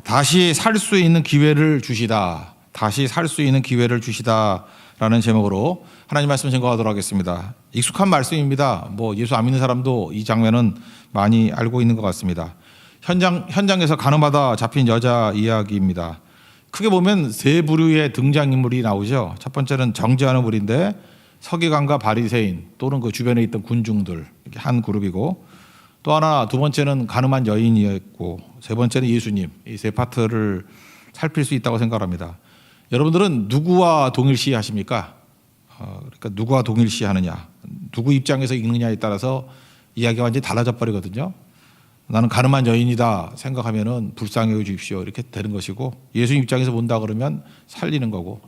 다시 살 수 있는 기회를 주시다. 다시 살 수 있는 기회를 주시다라는 제목으로 하나님 말씀 증거하도록 하겠습니다. 익숙한 말씀입니다. 예수 안 믿는 사람도 이 장면은 많이 알고 있는 것 같습니다. 현장에서 가늠하다 잡힌 여자 이야기입니다. 크게 보면 세 부류의 등장인물이 나오죠. 첫 번째는 정죄하는 무리인데 서기관과 바리새인 또는 그 주변에 있던 군중들 이렇게 한 그룹이고, 또 하나 두 번째는 가늠한 여인이었고, 세 번째는 예수님. 이 세 파트를 살필 수 있다고 생각합니다. 여러분들은 누구와 동일시 하십니까? 그러니까 누구와 동일시 하느냐, 누구 입장에서 읽느냐에 따라서 이야기가 완전히 달라져 버리거든요. 나는 가늠한 여인이다 생각하면은 불쌍히 여겨 주십시오 이렇게 되는 것이고, 예수님 입장에서 본다 그러면 살리는 거고,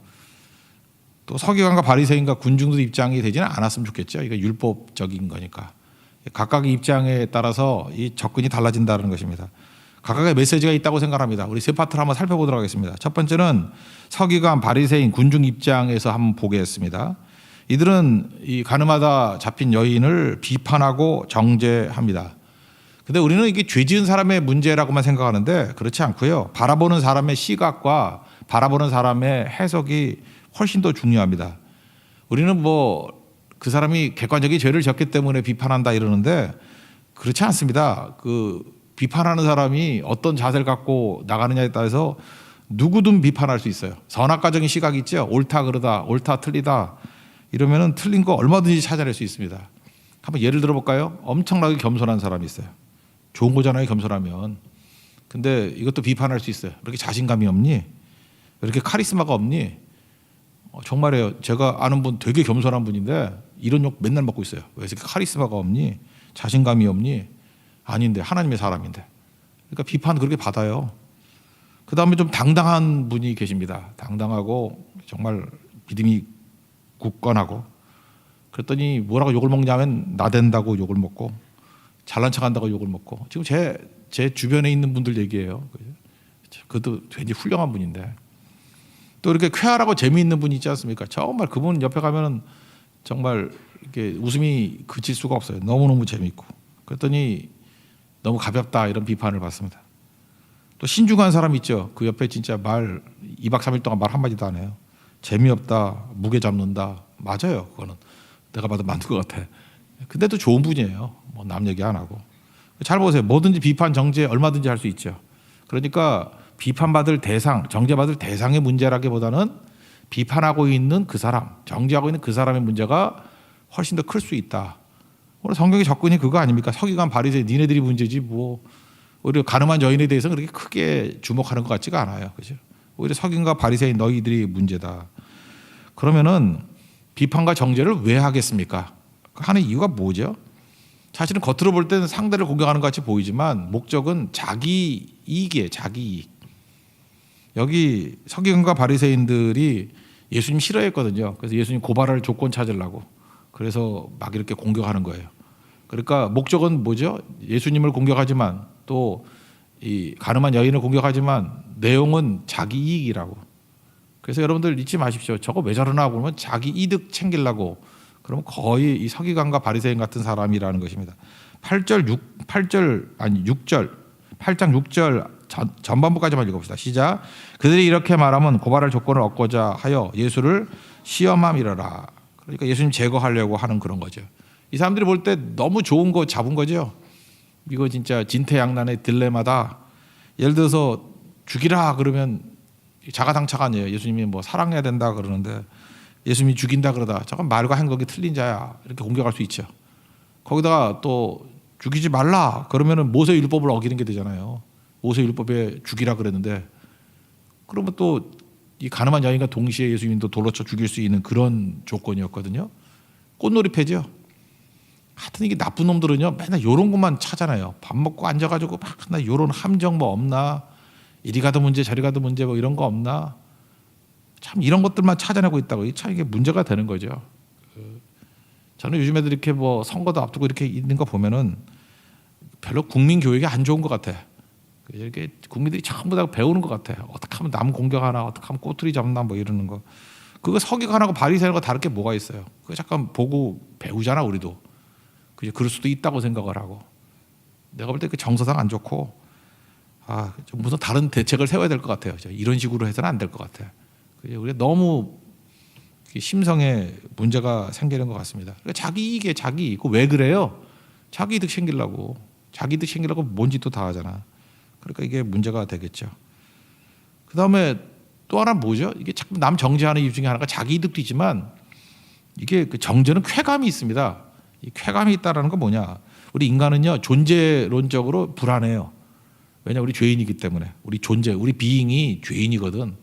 또 서기관과 바리새인과 군중들 입장이 되지는 않았으면 좋겠죠. 이거 율법적인 거니까. 각각의 입장에 따라서 이 접근이 달라진다는 것입니다. 각각의 메시지가 있다고 생각합니다. 우리 세 파트를 한번 살펴보도록 하겠습니다. 첫 번째는 서기관, 바리새인, 군중 입장에서 한번 보겠습니다. 이들은 이 가늠하다 잡힌 여인을 비판하고 정죄합니다. 근데 우리는 이게 죄 지은 사람의 문제라고만 생각하는데 그렇지 않고요. 바라보는 사람의 시각과 바라보는 사람의 해석이 훨씬 더 중요합니다. 우리는 그 사람이 객관적인 죄를 졌기 때문에 비판한다 이러는데 그렇지 않습니다. 그 비판하는 사람이 어떤 자세를 갖고 나가느냐에 따라서 누구든 비판할 수 있어요. 선악과적인 시각이 있죠. 옳다 그러다, 옳다 틀리다 이러면은 틀린 거 얼마든지 찾아낼 수 있습니다. 한번 예를 들어볼까요? 엄청나게 겸손한 사람이 있어요. 좋은 거잖아요, 겸손하면. 근데 이것도 비판할 수 있어요. 왜 이렇게 자신감이 없니? 왜 이렇게 카리스마가 없니? 정말이에요. 제가 아는 분 되게 겸손한 분인데 이런 욕 맨날 먹고 있어요. 왜 이렇게 카리스마가 없니? 자신감이 없니? 아닌데 하나님의 사람인데. 그러니까 비판 그렇게 받아요. 그 다음에 좀 당당한 분이 계십니다. 당당하고 정말 믿음이 굳건하고, 그랬더니 뭐라고 욕을 먹냐면 나댄다고 욕을 먹고 잘난 척한다고 욕을 먹고, 지금 제 주변에 있는 분들 얘기예요. 그것도 굉장히 훌륭한 분인데, 또 이렇게 쾌활하고 재미있는 분이 있지 않습니까? 정말 그분 옆에 가면은 정말 이렇게 웃음이 그칠 수가 없어요. 너무너무 재미있고. 그랬더니 너무 가볍다 이런 비판을 받습니다. 또 신중한 사람 있죠. 그 옆에 진짜 2박 3일 동안 말 한마디도 안 해요. 재미없다, 무게 잡는다. 맞아요. 그거는 내가 봐도 맞는 것 같아. 근데 또 좋은 분이에요. 남 얘기 안 하고. 잘 보세요. 뭐든지 비판, 정죄 얼마든지 할 수 있죠. 그러니까 비판받을 대상, 정죄받을 대상의 문제라기보다는 비판하고 있는 그 사람, 정죄하고 있는 그 사람의 문제가 훨씬 더 클 수 있다. 오늘 성경의 접근이 그거 아닙니까? 서기관, 바리새인 니네들이 문제지 오히려 가늠한 여인에 대해서는 그렇게 크게 주목하는 것 같지가 않아요. 그죠? 오히려 서기관과 바리새인 너희들이 문제다. 그러면은 비판과 정죄를 왜 하겠습니까? 하는 이유가 뭐죠? 사실은 겉으로 볼 때는 상대를 공격하는 것 같이 보이지만 목적은 자기 이익이에요. 자기 이익. 여기 서기관과 바리새인들이 예수님 싫어했거든요. 그래서 예수님 고발할 조건 찾으려고. 그래서 막 이렇게 공격하는 거예요. 그러니까 목적은 뭐죠? 예수님을 공격하지만 또 이 가늠한 여인을 공격하지만 내용은 자기 이익이라고. 그래서 여러분들 잊지 마십시오. 저거 왜 저러나 보면 자기 이득 챙기려고. 그러면 거의 이 서기관과 바리새인 같은 사람이라는 것입니다. 8장 6절 전반부까지만 읽어봅시다. 시작. 그들이 이렇게 말하면 고발할 조건을 얻고자 하여 예수를 시험함이라라. 그러니까 예수님 제거하려고 하는 그런 거죠. 이 사람들이 볼 때 너무 좋은 거 잡은 거죠. 이거 진짜 진퇴양난의 딜레마다. 예를 들어서 죽이라 그러면 자가당착 아니에요. 예수님이 사랑해야 된다 그러는데 예수님이 죽인다 그러다 잠깐 말과 행동이 틀린 자야 이렇게 공격할 수 있죠. 거기다가 또 죽이지 말라 그러면은 모세 율법을 어기는 게 되잖아요. 모세 율법에 죽이라 그랬는데 그러면 또 이 가늠한 여인과 동시에 예수님도 돌로 쳐 죽일 수 있는 그런 조건이었거든요. 꽃놀이 패죠. 하여튼 이게 나쁜 놈들은요 맨날 요런 것만 찾아내요. 밥 먹고 앉아가지고 나 요런 함정 없나, 이리 가도 문제 저리 가도 문제 이런 거 없나, 참 이런 것들만 찾아내고 있다고. 참 이게 문제가 되는 거죠. 저는 요즘 애들 이렇게 선거도 앞두고 이렇게 있는 거 보면은 별로 국민 교육이 안 좋은 것 같아. 이렇게 국민들이 전부 다 배우는 것 같아. 어떻게 하면 남 공격하나, 어떻게 하면 꼬투리 잡나 이러는 거. 그거 서기관하고 바리새인하고 다를 게 뭐가 있어요? 그거 잠깐 보고 배우잖아 우리도. 그럴 수도 있다고 생각을 하고. 내가 볼 때 그 정서상 안 좋고. 좀 무슨 다른 대책을 세워야 될 것 같아요. 이런 식으로 해서는 안 될 것 같아요. 우리가 너무 심성에 문제가 생기는 것 같습니다. 그러니까 자기 이익에 자기 이익. 왜 그래요? 자기 이득 챙기려고. 자기 이득 챙기려고 뭔 짓도 다 하잖아. 그러니까 이게 문제가 되겠죠. 그 다음에 또 하나 뭐죠? 이게 자꾸 남 정죄하는 이유 중에 하나가 자기 이득도 있지만 이게 그 정죄는 쾌감이 있습니다. 이 쾌감이 있다라는 건 뭐냐? 우리 인간은요 존재론적으로 불안해요. 왜냐 우리 죄인이기 때문에 우리 존재, 우리 비잉이 죄인이거든.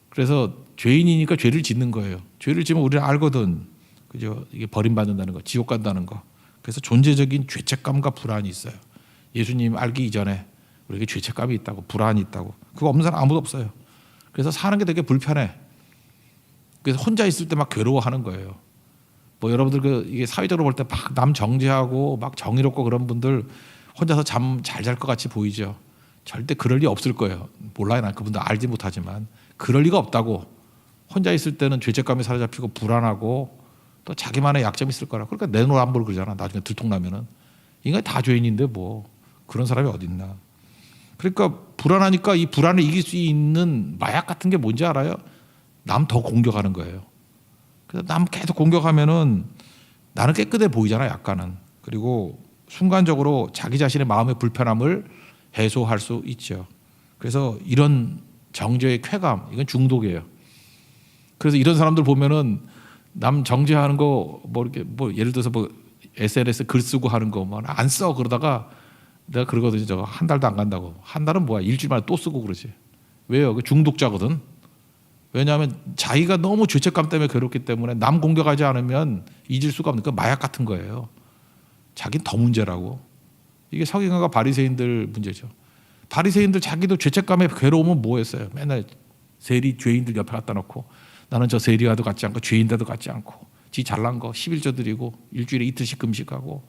그래서 죄인이니까 죄를 짓는 거예요. 죄를 지으면 우리는 알거든, 그죠? 이게 버림받는다는 거, 지옥 간다는 거. 그래서 존재적인 죄책감과 불안이 있어요. 예수님 알기 이전에 우리에게 죄책감이 있다고, 불안이 있다고. 그거 없는 사람 아무도 없어요. 그래서 사는 게 되게 불편해. 그래서 혼자 있을 때 막 괴로워하는 거예요. 뭐 여러분들 이게 사회적으로 볼 때 막 남 정죄하고 막 정의롭고 그런 분들 혼자서 잠 잘 잘 것 같이 보이죠. 절대 그럴 리 없을 거예요. 몰라요. 난 그분들 알지 못하지만 그럴 리가 없다고. 혼자 있을 때는 죄책감이 사로잡히고 불안하고 또 자기만의 약점이 있을 거라. 그러니까 내노란불 그러잖아. 나중에 들통나면은. 인간이 다 죄인인데 뭐 그런 사람이 어딨나. 그러니까 불안하니까 이 불안을 이길 수 있는 마약 같은 게 뭔지 알아요? 남 더 공격하는 거예요. 그래서 남 계속 공격하면은 나는 깨끗해 보이잖아, 약간은. 그리고 순간적으로 자기 자신의 마음의 불편함을 해소할 수 있죠. 그래서 이런 정죄의 쾌감, 이건 중독이에요. 그래서 이런 사람들 보면은 남 정죄하는 거 뭐 이렇게 뭐 예를 들어서 뭐 SNS 글 쓰고 하는 거 뭐 안 써 그러다가 내가 그러거든요. 저거 한 달도 안 간다고. 한 달은 뭐야? 일주일 만에 또 쓰고 그러지. 왜요? 그 중독자거든. 왜냐하면 자기가 너무 죄책감 때문에 괴롭기 때문에 남 공격하지 않으면 잊을 수가 없는 그 마약 같은 거예요. 자기는 더 문제라고. 이게 서기관과 바리새인들 문제죠. 바리새인들 자기도 죄책감에 괴로우면 뭐 했어요? 맨날 세리 죄인들 옆에 갖다 놓고 나는 저 세리와도 같지 않고 죄인과도 같지 않고 지 잘난 거 11조 드리고 일주일에 이틀씩 금식하고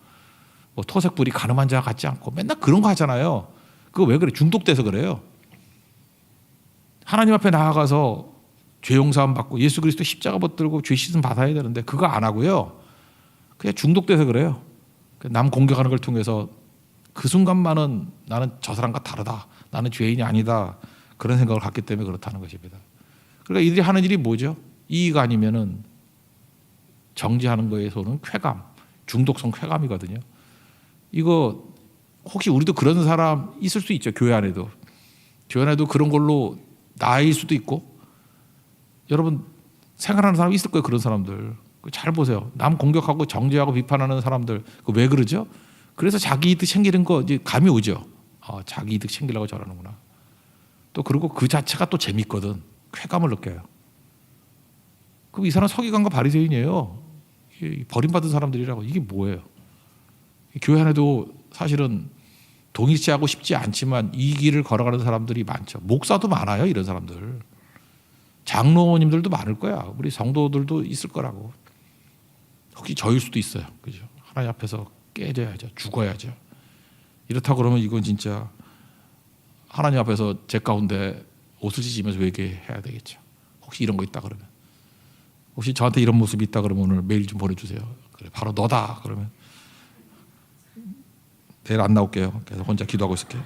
뭐 토색불이 가늠한 자와 같지 않고 맨날 그런 거 하잖아요. 그거 왜 그래? 중독돼서 그래요. 하나님 앞에 나아가서 죄 용서함 받고 예수 그리스도 십자가 붙들고 죄 씻음 받아야 되는데 그거 안 하고요. 그냥 중독돼서 그래요. 남 공격하는 걸 통해서 그 순간만은 나는 저 사람과 다르다. 나는 죄인이 아니다. 그런 생각을 갖기 때문에 그렇다는 것입니다. 그러니까 이들이 하는 일이 뭐죠? 이익 아니면은 정죄하는 거에서는 쾌감, 중독성 쾌감이거든요. 이거 혹시 우리도 그런 사람 있을 수 있죠. 교회 안에도. 교회 안에도 그런 걸로 나일 수도 있고 여러분 생활하는 사람 있을 거예요. 그런 사람들. 잘 보세요. 남 공격하고 정죄하고 비판하는 사람들 왜 그러죠? 그래서 자기 이득 챙기는 거 이제 감이 오죠. 자기 이득 챙기려고 저러는구나. 또 그리고 그 자체가 또 재밌거든. 쾌감을 느껴요. 그럼 이 사람 서기관과 바리새인이에요. 버림받은 사람들이라고. 이게 뭐예요? 교회 안에도 사실은 동일시하고 싶지 않지만 이 길을 걸어가는 사람들이 많죠. 목사도 많아요. 이런 사람들. 장로님들도 많을 거야. 우리 성도들도 있을 거라고. 혹시 저일 수도 있어요. 그죠? 하나님 앞에서 깨져야죠. 죽어야죠. 이렇다고 그러면 이건 진짜 하나님 앞에서 제 가운데 옷을 찢으면서 회개해야 되겠죠. 혹시 이런 거 있다 그러면. 혹시 저한테 이런 모습이 있다 그러면 오늘 메일 좀 보내주세요. 그래, 바로 너다 그러면 내일 안 나올게요. 그래서 혼자 기도하고 있을게요.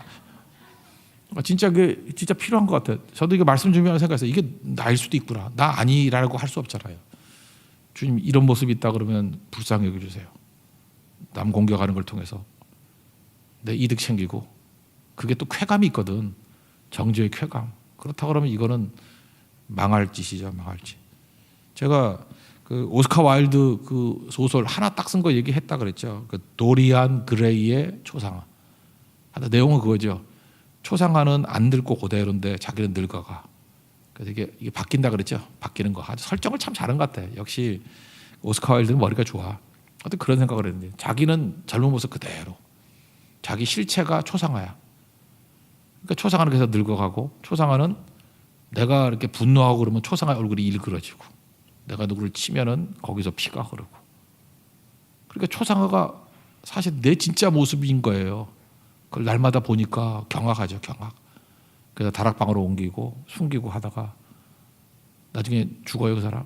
진짜 그게 진짜 필요한 것 같아요. 저도 이거 말씀 준비하면서 생각했어요. 이게 나일 수도 있구나. 나 아니라고 할 수 없잖아요. 주님 이런 모습이 있다 그러면 불쌍히 여겨주세요. 남 공격하는 걸 통해서 내 이득 챙기고 그게 또 쾌감이 있거든. 정죄의 쾌감. 그렇다고 그러면 이거는 망할 짓이죠. 망할 짓. 제가 그 오스카 와일드 그 소설 하나 딱 쓴 거 얘기했다 그랬죠. 그 도리안 그레이의 초상화. 내용은 그거죠. 초상화는 안 늙고 그대로인데 자기는 늙어가. 그래서 이게 바뀐다 그랬죠. 바뀌는 거. 아주 설정을 참 잘한 것 같아. 역시 오스카 와일드는 머리가 좋아. 어떤 그런 생각을 했는데 자기는 젊은 모습 그대로. 자기 실체가 초상화야. 그러니까 초상화는 계속 늙어가고 초상화는 내가 이렇게 분노하고 그러면 초상화 얼굴이 일그러지고 내가 누구를 치면은 거기서 피가 흐르고. 그러니까 초상화가 사실 내 진짜 모습인 거예요. 그걸 날마다 보니까 경악하죠, 경악. 그래서 다락방으로 옮기고 숨기고 하다가 나중에 죽어요, 그 사람.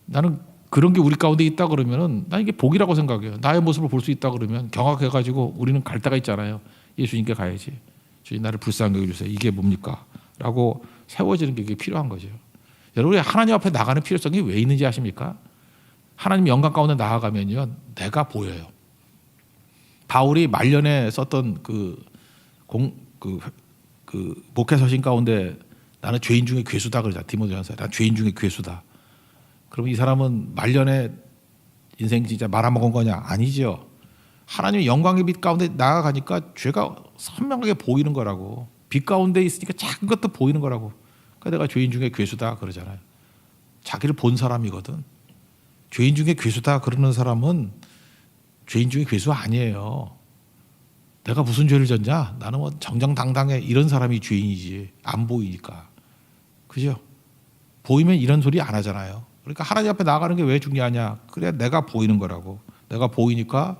나는 그런 게 우리 가운데 있다 그러면은 난 이게 복이라고 생각해요. 나의 모습을 볼 수 있다 그러면 경악해가지고 우리는 갈 데가 있잖아요. 예수님께 가야지. 주님 나를 불쌍히 여겨주세요. 이게 뭡니까? 라고 세워지는 게 필요한 거죠. 여러분이 하나님 앞에 나가는 필요성이 왜 있는지 아십니까? 하나님 영광 가운데 나아가면요, 내가 보여요. 바울이 말년에 썼던 그 목회 서신 가운데 나는 죄인 중에 괴수다 그러잖아. 디모데전서에 난 죄인 중에 괴수다. 그러면 이 사람은 말년에 인생 진짜 말아먹은 거냐? 아니죠. 하나님의 영광의 빛 가운데 나아가니까 죄가 선명하게 보이는 거라고. 빛 가운데 있으니까 작은 것도 보이는 거라고. 그러니까 내가 죄인 중에 괴수다 그러잖아요. 자기를 본 사람이거든. 죄인 중에 괴수다 그러는 사람은 죄인 중에 괴수 아니에요. 내가 무슨 죄를 졌냐? 나는 뭐 정정당당해. 이런 사람이 죄인이지. 안 보이니까. 그죠? 보이면 이런 소리 안 하잖아요. 그러니까 하나님 앞에 나가는 게 왜 중요하냐? 그래 내가 보이는 거라고. 내가 보이니까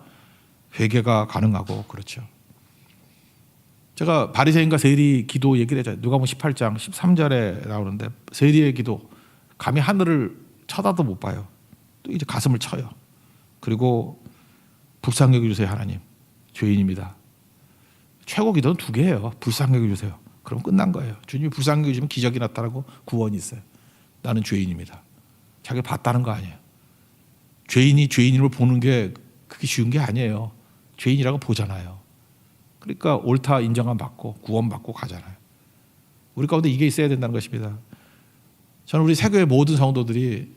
회개가 가능하고 그렇죠. 제가 바리새인과 세리 기도 얘기를 했잖아요. 누가복음 18장 13절에 나오는데 세리의 기도 감히 하늘을 쳐다도 못 봐요. 또 이제 가슴을 쳐요. 그리고 불쌍히 여겨주세요 하나님. 죄인입니다. 최고 기도는 두 개예요. 불쌍히 여겨주세요. 그럼 끝난 거예요. 주님이 불쌍히 여겨주면 기적이 나타나고 구원이 있어요. 나는 죄인입니다. 자기 봤다는 거 아니에요. 죄인이 죄인임을 보는 게 그게 쉬운 게 아니에요. 죄인이라고 보잖아요. 그러니까 옳다 인정함 받고 구원받고 가잖아요. 우리 가운데 이게 있어야 된다는 것입니다. 저는 우리 세교의 모든 성도들이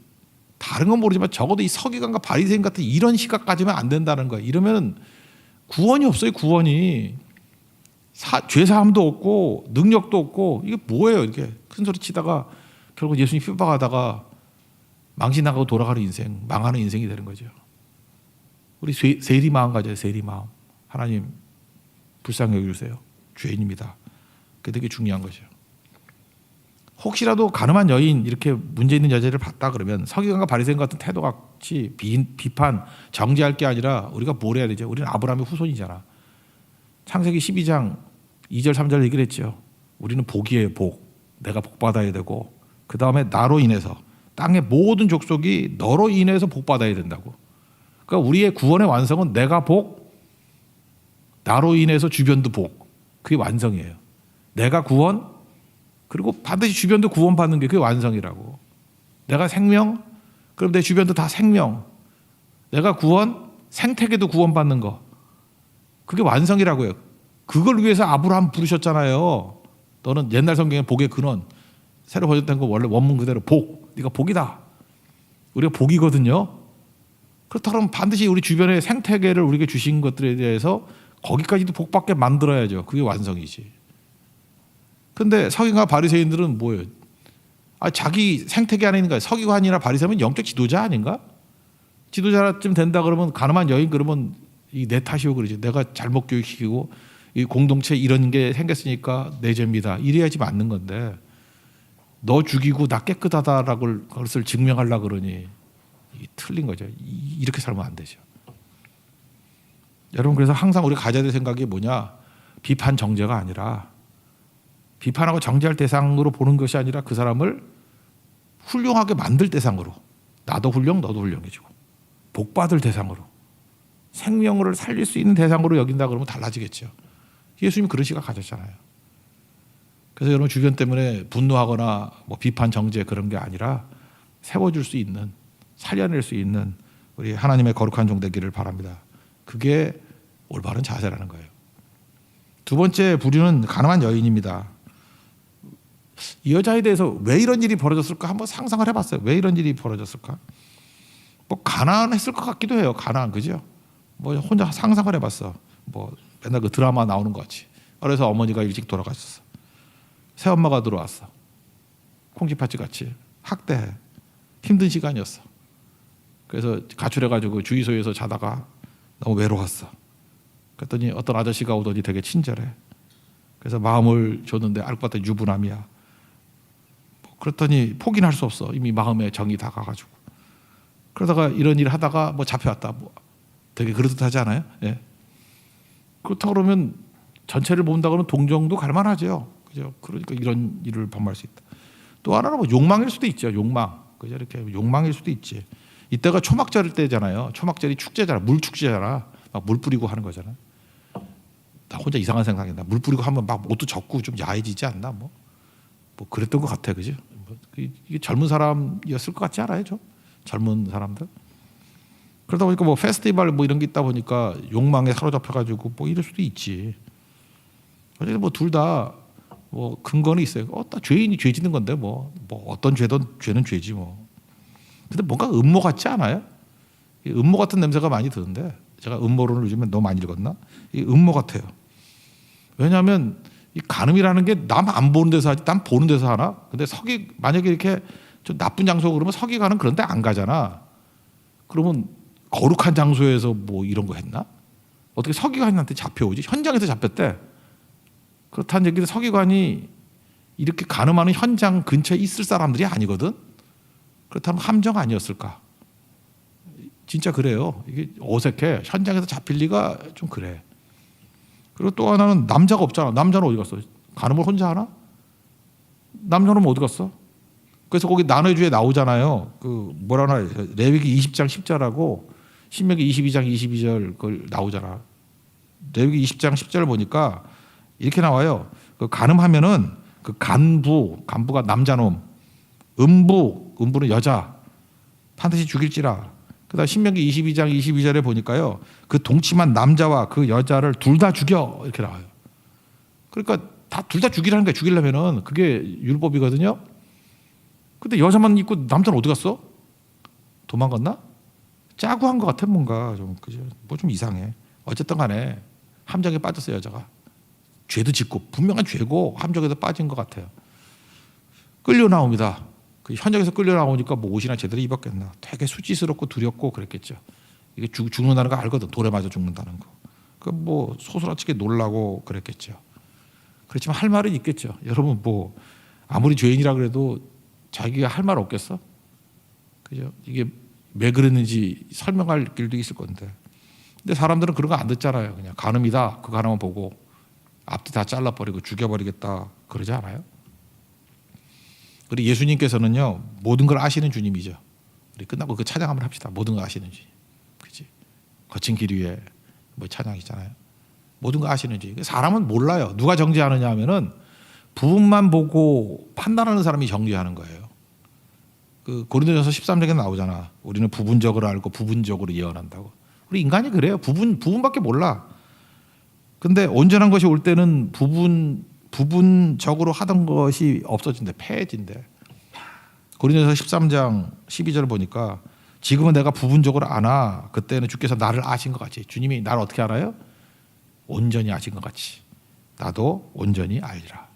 다른 건 모르지만 적어도 이 서기관과 바리새인 같은 이런 시각까지면 안 된다는 거예요. 이러면 구원이 없어요. 구원이. 죄사함도 없고 능력도 없고 이게 뭐예요. 이렇게 큰 소리 치다가 결국 예수님 핍박하다가 망신 나가고 돌아가는 인생, 망하는 인생이 되는 거죠. 우리 세리 마음 가져요. 세리 마음. 하나님 불쌍히 여겨주세요. 죄인입니다. 그게 되게 중요한 거죠. 혹시라도 가늠한 여인 이렇게 문제 있는 여자를 봤다 그러면 서기관과 바리새인 같은 태도 같이 비판, 정죄할 게 아니라 우리가 뭘 해야 되죠? 우리는 아브라함의 후손이잖아. 창세기 12장 2절 3절 얘기를 했죠. 우리는 복이에요. 복. 내가 복 받아야 되고 그 다음에 나로 인해서 땅의 모든 족속이 너로 인해서 복 받아야 된다고. 그러니까 우리의 구원의 완성은 내가 복, 나로 인해서 주변도 복. 그게 완성이에요. 내가 구원, 그리고 반드시 주변도 구원받는 게 그게 완성이라고. 내가 생명, 그럼 내 주변도 다 생명. 내가 구원, 생태계도 구원받는 거. 그게 완성이라고요. 그걸 위해서 아브라함 부르셨잖아요. 너는 옛날 성경의 복의 근원, 새로 번역된 거 원래 원문 그대로 복. 네가 복이다. 우리가 복이거든요. 그렇다면 반드시 우리 주변의 생태계를 우리에게 주신 것들에 대해서 거기까지도 복받게 만들어야죠. 그게 완성이지. 근데 서기관과 바리새인들은 뭐예요? 자기 생태계 안에 있는 거야. 서기관이나 바리새인은 영적 지도자 아닌가? 지도자쯤 된다 그러면 가늠한 여인 그러면 이 내 탓이고 그러지. 내가 잘못 교육시키고 이 공동체 이런 게 생겼으니까 내 죄입니다. 이래야지 맞는 건데 너 죽이고 나 깨끗하다라고 그것을 증명하려고 그러니 이게 틀린 거죠. 이렇게 살면 안 되죠. 여러분 그래서 항상 우리가 가져야 될 생각이 뭐냐? 비판 정죄가 아니라 비판하고 정죄할 대상으로 보는 것이 아니라 그 사람을 훌륭하게 만들 대상으로 나도 훌륭 너도 훌륭해지고 복받을 대상으로 생명을 살릴 수 있는 대상으로 여긴다 그러면 달라지겠죠. 예수님이 그런 시각 가졌잖아요. 그래서 여러분 주변 때문에 분노하거나 뭐 비판 정죄 그런 게 아니라 세워줄 수 있는 살려낼 수 있는 우리 하나님의 거룩한 종 되기를 바랍니다. 그게 올바른 자세라는 거예요. 두 번째 부류는 가늠한 여인입니다. 이 여자에 대해서 왜 이런 일이 벌어졌을까 한번 상상을 해봤어요. 왜 이런 일이 벌어졌을까? 뭐 가난했을 것 같기도 해요. 가난 그죠? 뭐 혼자 상상을 해봤어. 뭐 맨날 그 드라마 나오는 것 같이. 그래서 어머니가 일찍 돌아가셨어. 새엄마가 들어왔어. 콩쥐팥쥐 같이 학대해. 힘든 시간이었어. 그래서 가출해가지고 주유소에서 자다가 너무 외로웠어. 그랬더니 어떤 아저씨가 오더니 되게 친절해. 그래서 마음을 줬는데 알고 봤더니 유부남이야. 그랬더니 포기는 할 수 없어. 이미 마음에 정이 다 가가지고. 그러다가 이런 일 하다가 뭐 잡혀왔다. 뭐 되게 그럴듯하지 않아요? 예. 그렇다고 그러면 전체를 본다고는 동정도 갈 만하죠. 그죠? 그러니까 이런 일을 범할 수 있다. 또 하나는 뭐 욕망일 수도 있죠. 욕망. 그죠? 이렇게 욕망일 수도 있지. 이때가 초막절 때잖아요. 초막절이 축제잖아. 물 축제잖아. 막 물 뿌리고 하는 거잖아. 나 혼자 이상한 생각이 나. 물 뿌리고 하면 막 옷도 젖고 좀 야해지지 않나 뭐 그랬던 것 같아, 그죠? 이게 젊은 사람이었을 것 같지 않아요, 좀 젊은 사람들. 그러다 보니까 뭐 페스티벌 뭐 이런 게 있다 보니까 욕망에 사로잡혀가지고 뭐 이럴 수도 있지. 어쨌든 뭐 둘 다 뭐 근거는 있어요. 다 죄인이 죄 짓는 건데 뭐 어떤 죄는 죄지 뭐. 근데 뭔가 음모 같지 않아요? 이 음모 같은 냄새가 많이 드는데 제가 음모론을 요즘에 너무 많이 읽었나? 이 음모 같아요. 왜냐하면 이 간음이라는 게 남 안 보는 데서 하지 남 보는 데서 하나? 근데 만약에 이렇게 좀 나쁜 장소 그러면 서기관은 그런 데 안 가잖아. 그러면 거룩한 장소에서 뭐 이런 거 했나? 어떻게 서기관한테 잡혀오지? 현장에서 잡혔대. 그렇다는 얘기는 서기관이 이렇게 간음하는 현장 근처에 있을 사람들이 아니거든. 그렇다면 함정 아니었을까? 진짜 그래요. 이게 어색해. 현장에서 잡힐 리가 좀 그래. 그리고 또 하나는 남자가 없잖아. 남자는 어디 갔어? 간음을 혼자 하나? 남자는 어디 갔어? 그래서 거기 난회주에 나오잖아요. 그 뭐라 하나 레위기 20장 10절하고 신명기 22장 22절 그걸 나오잖아. 레위기 20장 10절 보니까 이렇게 나와요. 그 간음하면은 그 간부가 남자놈, 음부는 여자, 반드시 죽일지라. 그다음 신명기 22장 22절에 보니까요. 그 동침한 남자와 그 여자를 둘 다 죽여 이렇게 나와요. 그러니까 둘 다 죽이라는 게 죽이려면은 그게 율법이거든요. 근데 여자만 있고 남자는 어디 갔어? 도망갔나? 짜고 한 것 같아 뭔가 좀 그죠? 뭐 좀 이상해. 어쨌든 간에 함정에 빠졌어요 여자가. 죄도 짓고 분명한 죄고 함정에서 빠진 것 같아요. 끌려 나옵니다. 그 현장에서 끌려 나오니까 뭐 옷이나 제대로 입었겠나. 되게 수치스럽고 두렵고 그랬겠죠. 이게 죽는다는 거 알거든. 돌에 맞아 죽는다는 거. 그 뭐 소스라치게 놀라고 그랬겠죠. 그렇지만 할 말은 있겠죠. 여러분 뭐 아무리 죄인이라 그래도 자기가 할 말 없겠어? 그죠? 이게 왜 그랬는지 설명할 길도 있을 건데. 근데 사람들은 그런 거 안 듣잖아요. 그냥 간음이다. 그거 하나만 보고 앞뒤 다 잘라버리고 죽여버리겠다. 그러지 않아요? 우리 예수님께서는요 모든 걸 아시는 주님이죠. 우리 끝나고 그 찬양 한번 합시다. 모든 걸 아시는 주님, 그렇지? 거친 길 위에 뭐 찬양이잖아요. 모든 걸 아시는 주님. 사람은 몰라요. 누가 정죄하느냐 하면은 부분만 보고 판단하는 사람이 정죄하는 거예요. 그 고린도전서 13장에 나오잖아. 우리는 부분적으로 알고 부분적으로 예언한다고. 우리 인간이 그래요. 부분밖에 몰라. 근데 온전한 것이 올 때는 부분적으로 하던 것이 없어진대. 폐해진대. 고린도전서 13장 12절 보니까 지금은 내가 부분적으로 아나 그때는 주께서 나를 아신 것 같이. 주님이 나를 어떻게 알아요? 온전히 아신 것 같이 나도 온전히 알리라.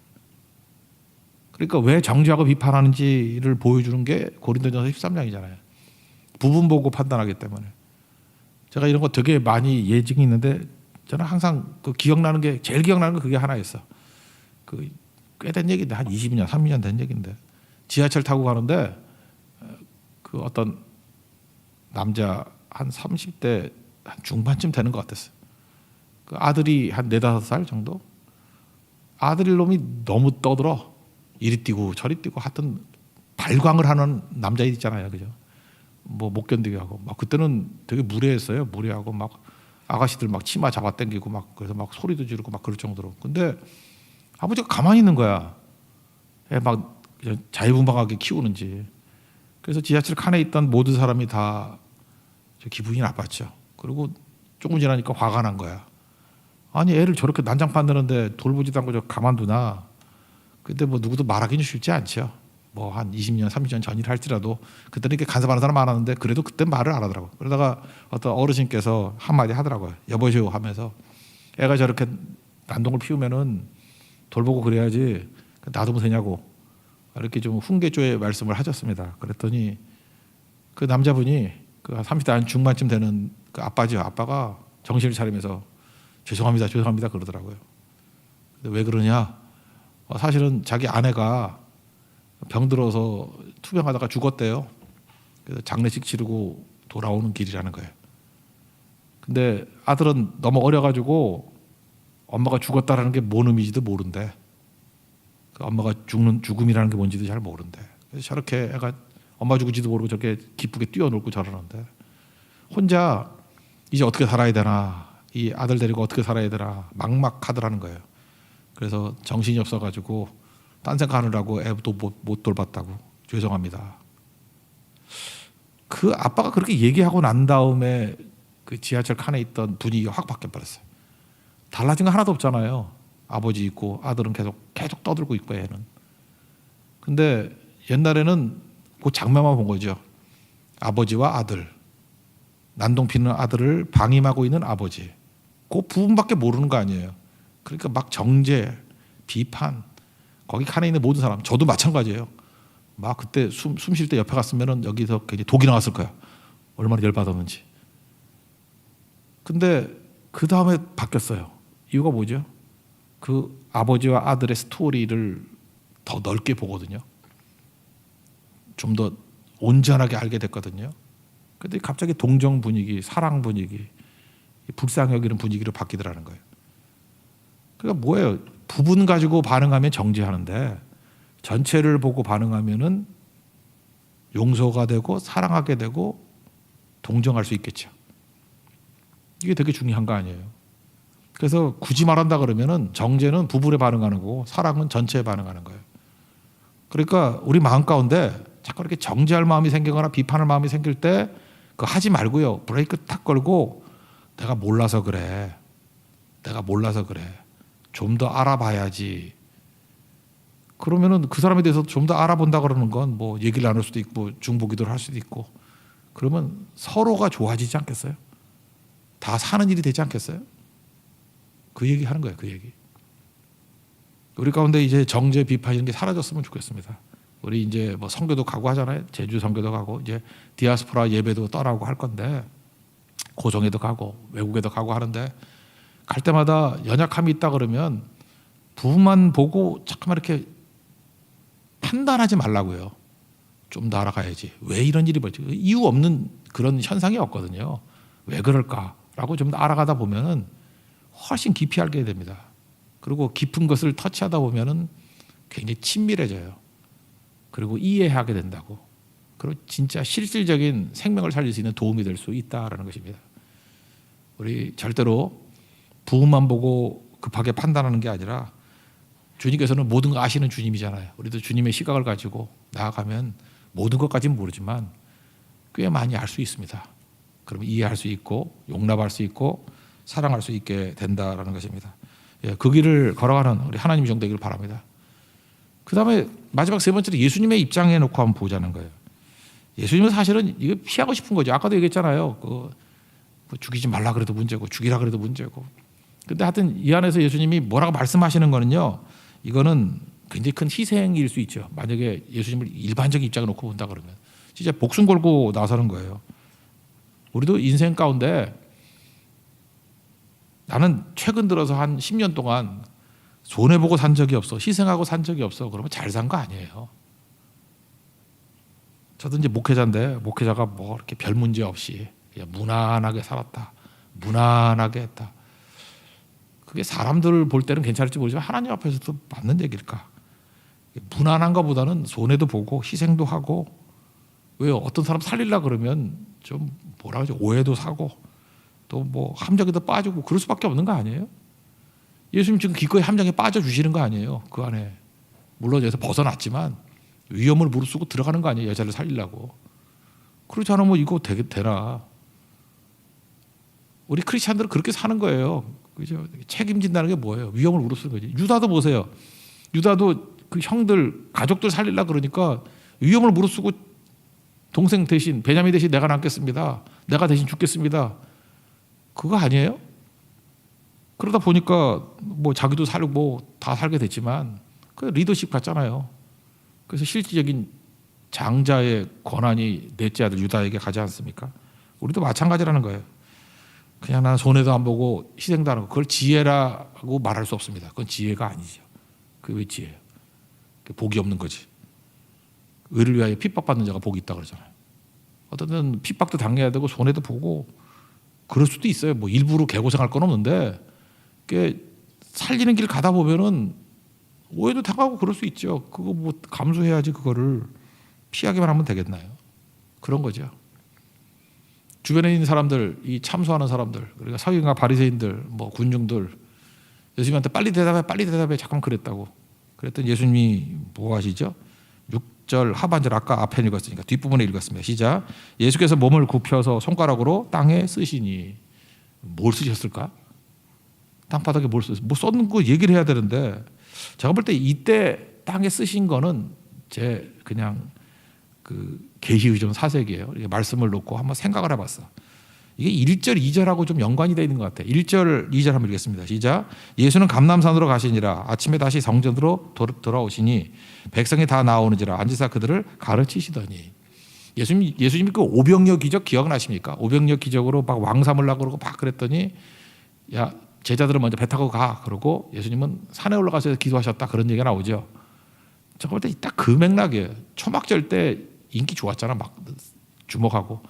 그러니까 왜 정죄하고 비판하는지를 보여주는 게 고린도전서 13장이잖아요. 부분 보고 판단하기 때문에. 제가 이런 거 되게 많이 예증이 있는데 저는 항상 그 제일 기억나는 게 그게 하나였어. 그 꽤 된 얘기인데 한 20년, 30년 된 얘기인데 지하철 타고 가는데 그 어떤 남자 한 30대 한 중반쯤 되는 것 같았어요. 그 아들이 한 4, 5살 정도? 아들 놈이 너무 떠들어. 이리 뛰고 저리 뛰고 하여튼 발광을 하는 남자애들 있잖아요. 그죠? 뭐 못 견디게 하고 막 그때는 되게 무례했어요. 무례하고 막 아가씨들 막 치마 잡아 당기고 막 그래서 막 소리도 지르고 막 그럴 정도로. 근데 아버지가 가만히 있는 거야. 애 막 자유분방하게 키우는지. 그래서 지하철 칸에 있던 모든 사람이 다 기분이 나빴죠. 그리고 조금 지나니까 화가 난 거야. 아니 애를 저렇게 난장판 드는데 돌보지도 않고 저 가만두나. 근데 뭐 누구도 말하기는 쉽지 않죠. 뭐 한 20년, 30년 전이라 할지라도 그때는 이렇게 간섭하는 사람 많았는데 그래도 그때 말을 안 하더라고. 그러다가 어떤 어르신께서 한마디 하더라고요. 여보시오 하면서 애가 저렇게 난동을 피우면은 돌보고 그래야지 놔두면 되냐고 이렇게 좀 훈계조의 말씀을 하셨습니다. 그랬더니 그 남자분이 그 30대 한 중반쯤 되는 그 아빠죠. 아빠가 정신을 차리면서 죄송합니다, 죄송합니다 그러더라고요. 근데 왜 그러냐? 사실은 자기 아내가 병들어서 투병하다가 죽었대요. 그래서 장례식 치르고 돌아오는 길이라는 거예요. 근데 아들은 너무 어려가지고 엄마가 죽었다라는 게 뭔 의미인지도 모른대. 그 엄마가 죽음이라는 게 뭔지도 잘 모른대. 그래서 저렇게 애가 엄마 죽은지도 모르고 저렇게 기쁘게 뛰어놀고 저러는데 혼자 이제 어떻게 살아야 되나 이 아들 데리고 어떻게 살아야 되나 막막하더라는 거예요. 그래서 정신이 없어가지고 딴 생각하느라고 애도 못 돌봤다고. 죄송합니다. 그 아빠가 그렇게 얘기하고 난 다음에 그 지하철 칸에 있던 분위기가 확 바뀌어버렸어요. 달라진 거 하나도 없잖아요. 아버지 있고 아들은 계속 떠들고 있고 애는. 근데 옛날에는 그 장면만 본 거죠. 아버지와 아들, 난동 피는 아들을 방임하고 있는 아버지. 그 부분밖에 모르는 거 아니에요. 그러니까 막 정죄, 비판, 거기 칸에 있는 모든 사람, 저도 마찬가지예요. 막 그때 숨 쉴 때 옆에 갔으면은 여기서 굉장히 독이 나왔을 거야. 얼마나 열받았는지. 근데 그 다음에 바뀌었어요. 이유가 뭐죠? 그 아버지와 아들의 스토리를 더 넓게 보거든요. 좀 더 온전하게 알게 됐거든요. 근데 갑자기 동정 분위기, 사랑 분위기, 불쌍히 여기는 분위기로 바뀌더라는 거예요. 그러니까 뭐예요? 부분 가지고 반응하면 정죄하는데 전체를 보고 반응하면은 용서가 되고 사랑하게 되고 동정할 수 있겠죠. 이게 되게 중요한 거 아니에요. 그래서 굳이 말한다 그러면은 정죄는 부분에 반응하는 거고 사랑은 전체에 반응하는 거예요. 그러니까 우리 마음 가운데 자꾸 이렇게 정죄할 마음이 생기거나 비판할 마음이 생길 때 그거 하지 말고요. 브레이크 탁 걸고 내가 몰라서 그래. 내가 몰라서 그래. 좀 더 알아봐야지. 그러면은 그 사람에 대해서 좀 더 알아본다 그러는 건 뭐 얘기를 나눌 수도 있고 중보기도를 할 수도 있고 그러면 서로가 좋아지지 않겠어요? 다 사는 일이 되지 않겠어요? 그 얘기 하는 거예요. 그 얘기. 우리 가운데 이제 정죄 비판 이런 게 사라졌으면 좋겠습니다. 우리 이제 뭐 선교도 가고 하잖아요. 제주 선교도 가고 이제 디아스포라 예배도 떠나고 할 건데 고성에도 가고 외국에도 가고 하는데 갈 때마다 연약함이 있다 그러면 부만 보고 잠깐만 이렇게 판단하지 말라고요. 좀 더 알아가야지. 왜 이런 일이 벌어지지? 이유 없는 그런 현상이 없거든요. 왜 그럴까라고 좀 더 알아가다 보면은 훨씬 깊이 알게 됩니다. 그리고 깊은 것을 터치하다 보면은 굉장히 친밀해져요. 그리고 이해하게 된다고. 그리고 진짜 실질적인 생명을 살릴 수 있는 도움이 될 수 있다라는 것입니다. 우리 절대로 부분만 보고 급하게 판단하는 게 아니라 주님께서는 모든 거 아시는 주님이잖아요. 우리도 주님의 시각을 가지고 나아가면 모든 것까지는 모르지만 꽤 많이 알 수 있습니다. 그러면 이해할 수 있고 용납할 수 있고 사랑할 수 있게 된다라는 것입니다. 예, 그 길을 걸어가는 우리 하나님 정되기를 바랍니다. 그 다음에 마지막 세 번째로 예수님의 입장에 놓고 한번 보자는 거예요. 예수님은 사실은 이거 피하고 싶은 거죠. 아까도 얘기했잖아요. 뭐 죽이지 말라 그래도 문제고 죽이라 그래도 문제고. 근데 하여튼 이 안에서 예수님이 뭐라고 말씀하시는 거는요. 이거는 굉장히 큰 희생일 수 있죠. 만약에 예수님을 일반적인 입장에 놓고 본다 그러면 진짜 목숨 걸고 나서는 거예요. 우리도 인생 가운데 나는 최근 들어서 한 10년 동안 손해보고 산 적이 없어. 희생하고 산 적이 없어. 그러면 잘 산 거 아니에요. 저도 이제 목회자인데 목회자가 뭐 이렇게 별 문제 없이 그냥 무난하게 살았다. 무난하게 했다. 그게 사람들 볼 때는 괜찮을지 모르지만 하나님 앞에서도 맞는 얘기일까? 무난한 것보다는 손해도 보고 희생도 하고 왜요? 어떤 사람 살리려 그러면 좀 뭐라 그러죠? 오해도 사고 또 뭐 함정에도 빠지고 그럴 수밖에 없는 거 아니에요? 예수님 지금 기꺼이 함정에 빠져주시는 거 아니에요? 그 안에 물론 여기서 벗어났지만 위험을 무릅쓰고 들어가는 거 아니에요? 여자를 살리려고. 그렇지 않으면 이거 되나? 우리 크리스찬들은 그렇게 사는 거예요. 그죠? 책임진다는 게 뭐예요? 위험을 무릅쓰는 거지. 유다도 보세요. 유다도 그 형들 가족들 살리려고 그러니까 위험을 무릅쓰고 동생 대신 베냐민 대신 내가 남겠습니다. 내가 대신 죽겠습니다. 그거 아니에요? 그러다 보니까 뭐 자기도 살고 뭐 다 살게 됐지만 그 리더십 같잖아요. 그래서 실질적인 장자의 권한이 넷째 아들 유다에게 가지 않습니까? 우리도 마찬가지라는 거예요. 그냥 나는 손해도 안 보고 희생도 안 하고 그걸 지혜라고 말할 수 없습니다. 그건 지혜가 아니죠. 그게 왜 지혜예요? 복이 없는 거지. 의를 위하여 핍박받는 자가 복이 있다 그러잖아요. 어떤 때는 핍박도 당해야 되고 손해도 보고 그럴 수도 있어요. 뭐 일부러 개고생할 건 없는데 그게 살리는 길 가다 보면은 오해도 당하고 그럴 수 있죠. 그거 뭐 감수해야지 그거를 피하기만 하면 되겠나요? 그런 거죠. 주변에 있는 사람들, 이 참소하는 사람들, 그러니까 서기관과 바리새인들, 뭐 군중들 예수님한테 빨리 대답해 잠깐 그랬다고. 그랬더니 예수님이 뭐 하시죠? 6절 하반절 아까 앞에 읽었으니까 뒷부분에 읽었습니다. 시작. 예수께서 몸을 굽혀서 손가락으로 땅에 쓰시니. 뭘 쓰셨을까? 땅바닥에 뭘 쓰셨을까? 뭐 썼는 거 얘기를 해야 되는데 제가 볼 때 이때 땅에 쓰신 거는 제 그냥 그 계시의존 사색이에요. 이게 말씀을 놓고 한번 생각을 해봤어. 이게 1절, 2절하고 좀 연관이 되어 있는 것 같아요. 1절, 2절 한번 읽겠습니다. 시작. 예수는 감람산으로 가시니라. 아침에 다시 성전으로 돌아오시니 백성이 다 나오는지라 앉으사 그들을 가르치시더니. 예수님이 그 오병이어 기적 기억나십니까? 오병이어 기적으로 막 왕 삼으려고 그러고 막 그랬더니 야 제자들은 먼저 배 타고 가 그러고 예수님은 산에 올라가서 기도하셨다 그런 얘기가 나오죠. 제가 볼 때 딱 그 맥락이에요. 초막절 때 인기 좋았잖아. 막 주목하고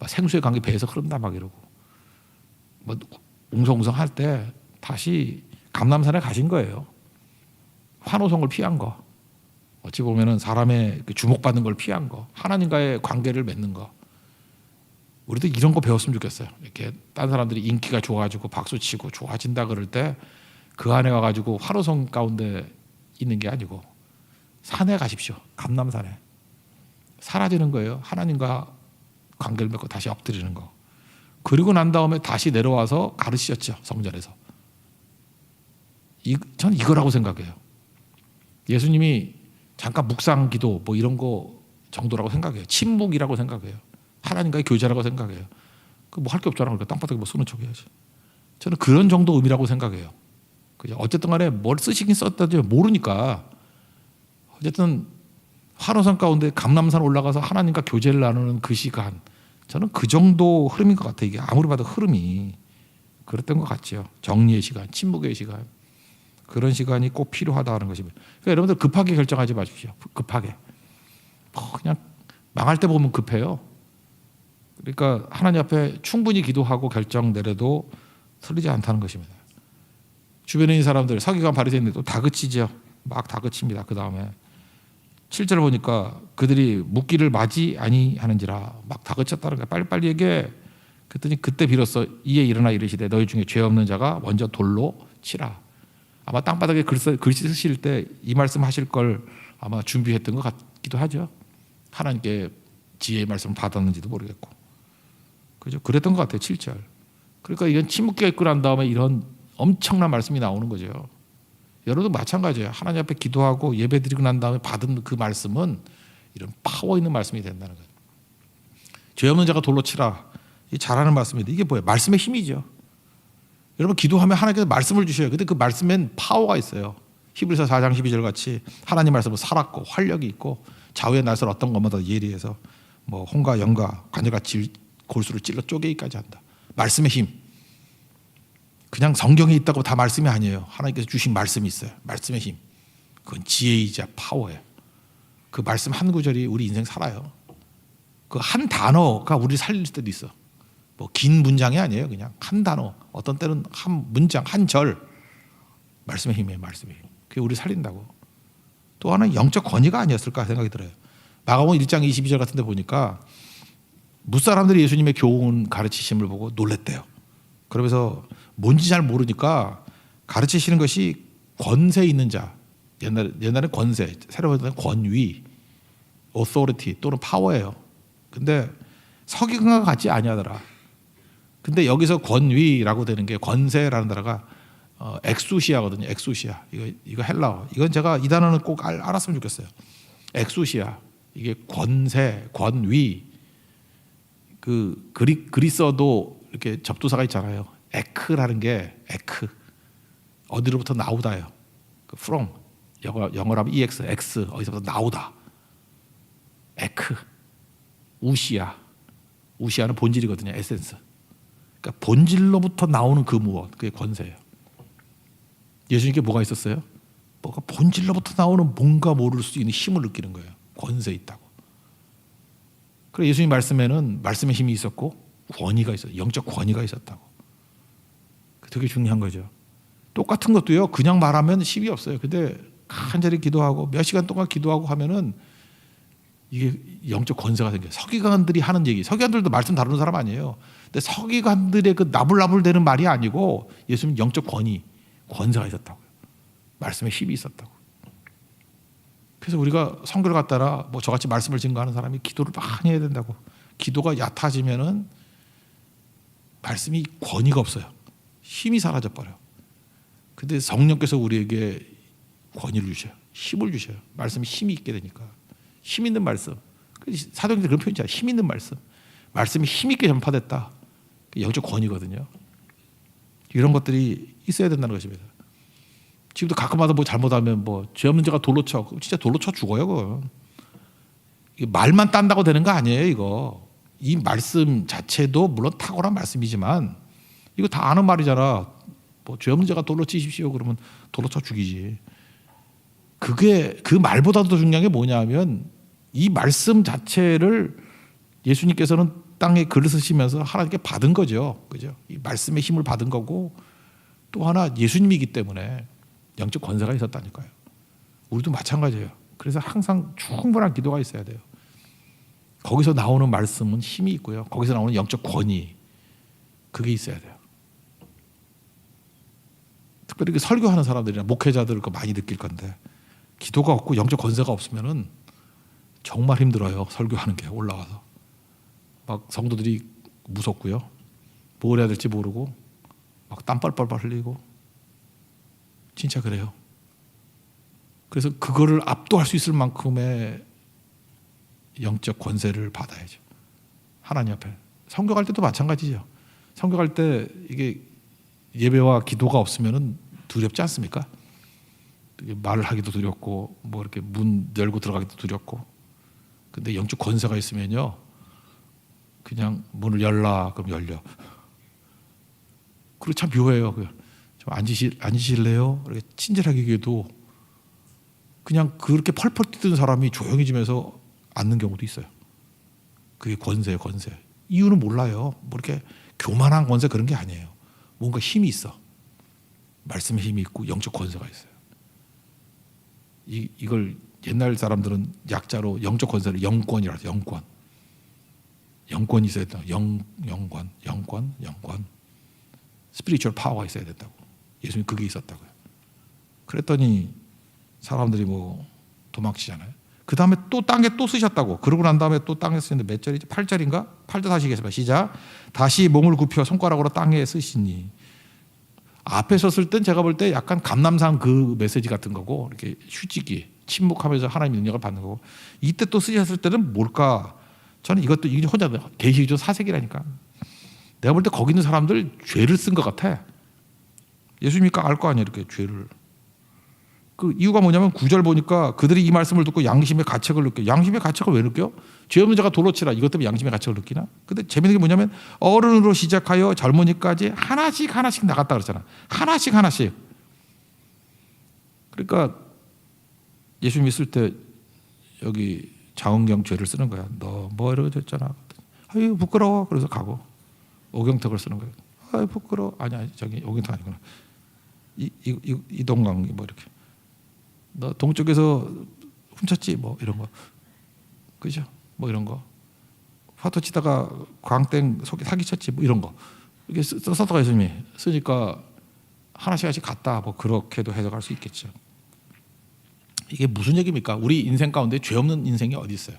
막 생수의 강이 배에서 흐른다 막 이러고 뭐 웅성웅성 할 때 다시 감람산에 가신 거예요. 환호성을 피한 거, 어찌 보면은 사람의 주목받는 걸 피한 거, 하나님과의 관계를 맺는 거. 우리도 이런 거 배웠으면 좋겠어요. 이렇게 딴 사람들이 인기가 좋아가지고 박수치고 좋아진다 그럴 때 그 안에 와가지고 환호성 가운데 있는 게 아니고 산에 가십시오. 감람산에. 사라지는 거예요. 하나님과 관계를 맺고 다시 엎드리는 거. 그리고 난 다음에 다시 내려와서 가르치셨죠. 성전에서. 저는 이거라고 생각해요. 예수님이 잠깐 묵상 기도 뭐 이런 거 정도라고 생각해요. 침묵이라고 생각해요. 하나님과의 교제라고 생각해요. 그 뭐 할 게 없잖아. 그러니까 땅바닥에 뭐 쓰는 척 해야지. 저는 그런 정도 의미라고 생각해요. 어쨌든 간에 뭘 쓰시긴 썼다지 모르니까 어쨌든 환호성 가운데 감람산 올라가서 하나님과 교제를 나누는 그 시간, 저는 그 정도 흐름인 것 같아요. 이게 아무리 봐도 흐름이 그랬던 것 같죠. 정리의 시간, 침묵의 시간, 그런 시간이 꼭 필요하다는 것입니다. 그러니까 여러분들 급하게 결정하지 마십시오. 급하게. 그냥 망할 때 보면 급해요. 그러니까 하나님 앞에 충분히 기도하고 결정 내려도 틀리지 않다는 것입니다. 주변에 있는 사람들, 서기관 바리새인들도 다그치죠. 막 다그칩니다. 그 다음에 7절 보니까 그들이 묻기를 맞이 아니하는지라 막 다그쳤다는 거야. 빨리빨리 얘기해. 그랬더니 그때 비로소 이에 일어나 이르시되 너희 중에 죄 없는 자가 먼저 돌로 치라. 아마 땅바닥에 글씨 쓰실 때 이 말씀 하실 걸 아마 준비했던 것 같기도 하죠. 하나님께 지혜의 말씀을 받았는지도 모르겠고. 그죠? 그랬던 것 같아요. 7절. 그러니까 이건 침묵기가 있고 난 다음에 이런 엄청난 말씀이 나오는 거죠. 여러분도 마찬가지예요. 하나님 앞에 기도하고 예배드리고 난 다음에 받은 그 말씀은 이런 파워 있는 말씀이 된다는 거예요. 죄 없는 자가 돌로 치라. 이 잘하는 말씀인데 이게 뭐예요? 말씀의 힘이죠. 여러분 기도하면 하나님께서 말씀을 주셔요. 근데 그 말씀엔 파워가 있어요. 히브리서 4장 12절 같이 하나님 말씀은 살았고 활력이 있고 좌우의 날선 어떤 것마다 예리해서 뭐 홍과 영과 관절과 골수를 찔러 쪼개기까지 한다. 말씀의 힘. 그냥 성경에 있다고 다 말씀이 아니에요. 하나님께서 주신 말씀이 있어요. 말씀의 힘. 그건 지혜이자 파워예요. 그 말씀 한 구절이 우리 인생 살아요. 그 한 단어가 우리를 살릴 때도 있어. 뭐 긴 문장이 아니에요. 그냥 한 단어. 어떤 때는 한 문장, 한 절. 말씀의 힘이에요. 말씀의 힘. 그게 우리 살린다고. 또 하나는 영적 권위가 아니었을까 생각이 들어요. 마가복음 1장 22절 같은 데 보니까 무사람들이 예수님의 교훈 가르치심을 보고 놀랬대요. 그러면서 뭔지 잘 모르니까 가르치시는 것이 권세 있는 자, 옛날에 권세, 새로 보는 권위, authority 또는 파워예요. 근데 서기관과 같지 아니하더라. 근데 여기서 권위라고 되는 게 권세라는 단어가 엑수시아거든요. 엑수시아. 이거 헬라어. 이건 제가 이 단어는 꼭 알았으면 좋겠어요. 엑수시아. 이게 권세, 권위. 그 그리스어도 이렇게 접두사가 있잖아요. 에크라는 게 에크. 어디로부터 나오다요. 그 from. 영어로 하면 ex, x. 어디서부터 나오다. 에크. 우시아. 우시아는 본질이거든요. 에센스. 그러니까 본질로부터 나오는 그 무엇. 그게 권세예요. 예수님께 뭐가 있었어요? 뭐가 본질로부터 나오는 뭔가 모를 수 있는 힘을 느끼는 거예요. 권세 있다고. 그래서 예수님 말씀에는 말씀의 힘이 있었고 권위가 있었어요. 영적 권위가 있었다고. 되게 중요한 거죠. 똑같은 것도요. 그냥 말하면 힘이 없어요. 근데 간절히 기도하고 몇 시간 동안 기도하고 하면은 이게 영적 권세가 생겨요. 서기관들이 하는 얘기, 서기관들도 말씀 다루는 사람 아니에요. 근데 서기관들의 그 나불나불대는 말이 아니고 예수님 영적 권세가 있었다고요. 말씀에 힘이 있었다고. 그래서 우리가 성결 갖다라 뭐 저같이 말씀을 증거하는 사람이 기도를 많이 해야 된다고. 기도가 얕아지면은 말씀이 권위가 없어요. 힘이 사라져 버려. 근데 성령께서 우리에게 권위를 주셔요. 힘을 주셔요. 말씀이 힘이 있게 되니까. 힘 있는 말씀. 사도행전에 그런 표현이 있잖아요. 힘 있는 말씀. 말씀이 힘 있게 전파됐다. 영적 권위거든요. 이런 것들이 있어야 된다는 것입니다. 지금도 가끔마다 뭐 잘못하면 뭐 죄 없는 자가 돌로 쳐. 진짜 돌로 쳐 죽어요. 그건. 말만 딴다고 되는 거 아니에요. 이거. 이 말씀 자체도 물론 탁월한 말씀이지만 이거 다 아는 말이잖아. 뭐 죄 없는 자가 돌로 치십시오. 그러면 돌로 쳐 죽이지. 그게 그 말보다도 더 중요한 게 뭐냐면 이 말씀 자체를 예수님께서는 땅에 글을 쓰시면서 하나님께 받은 거죠. 그죠? 이 말씀의 힘을 받은 거고 또 하나 예수님이기 때문에 영적 권세가 있었다니까요. 우리도 마찬가지예요. 그래서 항상 충분한 기도가 있어야 돼요. 거기서 나오는 말씀은 힘이 있고요. 거기서 나오는 영적 권위 그게 있어야 돼요. 특별히 그 설교하는 사람들이나 목회자들 그 많이 느낄 건데 기도가 없고 영적 권세가 없으면은 정말 힘들어요. 설교하는 게 올라와서 막 성도들이 무섭고요. 뭘 해야 될지 모르고 막 땀 뻘뻘 흘리고 진짜 그래요. 그래서 그거를 압도할 수 있을 만큼의 영적 권세를 받아야죠. 하나님 앞에. 성경할 때도 마찬가지죠. 성경할 때 이게 예배와 기도가 없으면은 두렵지 않습니까? 말을 하기도 두렵고 뭐 이렇게 문 열고 들어가기도 두렵고. 근데 영적 권세가 있으면요. 그냥 문을 열라 그럼 열려. 그리고 참 묘해요. 좀 앉으실래요? 이렇게 친절하게 얘기해도 그냥 그렇게 펄펄 뛰던 사람이 조용해지면서 앉는 경우도 있어요. 그게 권세예요, 권세. 이유는 몰라요. 뭐 이렇게 교만한 권세 그런 게 아니에요. 뭔가 힘이 있어. 말씀의 힘이 있고 영적 권세가 있어요. 이걸 옛날 사람들은 약자로 영적 권세를 영권이라고 해요. 영권. 영권이 있어야 된다. 영권. 스피리추얼 파워가 있어야 된다고. 예수님 그게 있었다고요. 그랬더니 사람들이 뭐 도망치잖아요. 그 다음에 또 땅에 또 쓰셨다고. 그러고 난 다음에 또 땅에 쓰는데 몇 절이죠? 8절인가? 8절 하시겠습니다. 시작. 다시 몸을 굽혀 손가락으로 땅에 쓰시니. 앞에 섰을 땐 제가 볼 때 약간 감남산 그 메시지 같은 거고 이렇게 휴지기 침묵하면서 하나님의 능력을 받는 거고 이때 또 쓰셨을 때는 뭘까? 저는 이것도 이게 혼자 계시죠 사색이라니까. 내가 볼 때 거기 있는 사람들 죄를 쓴 것 같아. 예수님이니까 알 거 아니야 이렇게 죄를. 그 이유가 뭐냐면 9절 보니까 그들이 이 말씀을 듣고 양심의 가책을 느껴. 양심의 가책을 왜 느껴? 죄 없는 자가 돌로 치라. 이것 때문에 양심의 가책을 느끼나? 근데 재밌는 게 뭐냐면 어른으로 시작하여 젊은이까지 하나씩 나갔다 그랬잖아. 하나씩. 그러니까 예수 믿을 때 여기 장원경 죄를 쓰는 거야. 너 뭐 이러고 됐잖아. 아유 부끄러워. 그래서 가고 오경택을 쓰는 거야. 아유 부끄러워. 아니야 저기 오경택 아니구나. 이동강 뭐 이렇게. 너 동쪽에서 훔쳤지 뭐 이런 거. 그죠? 뭐 이런 거. 화투 치다가 광땡 속에 사기쳤지 뭐 이런 거. 이렇게 썼다가 예수님이 쓰니까 하나씩 갔다 뭐 그렇게도 해석할 수 있겠죠. 이게 무슨 얘기입니까? 우리 인생 가운데 죄 없는 인생이 어디 있어요?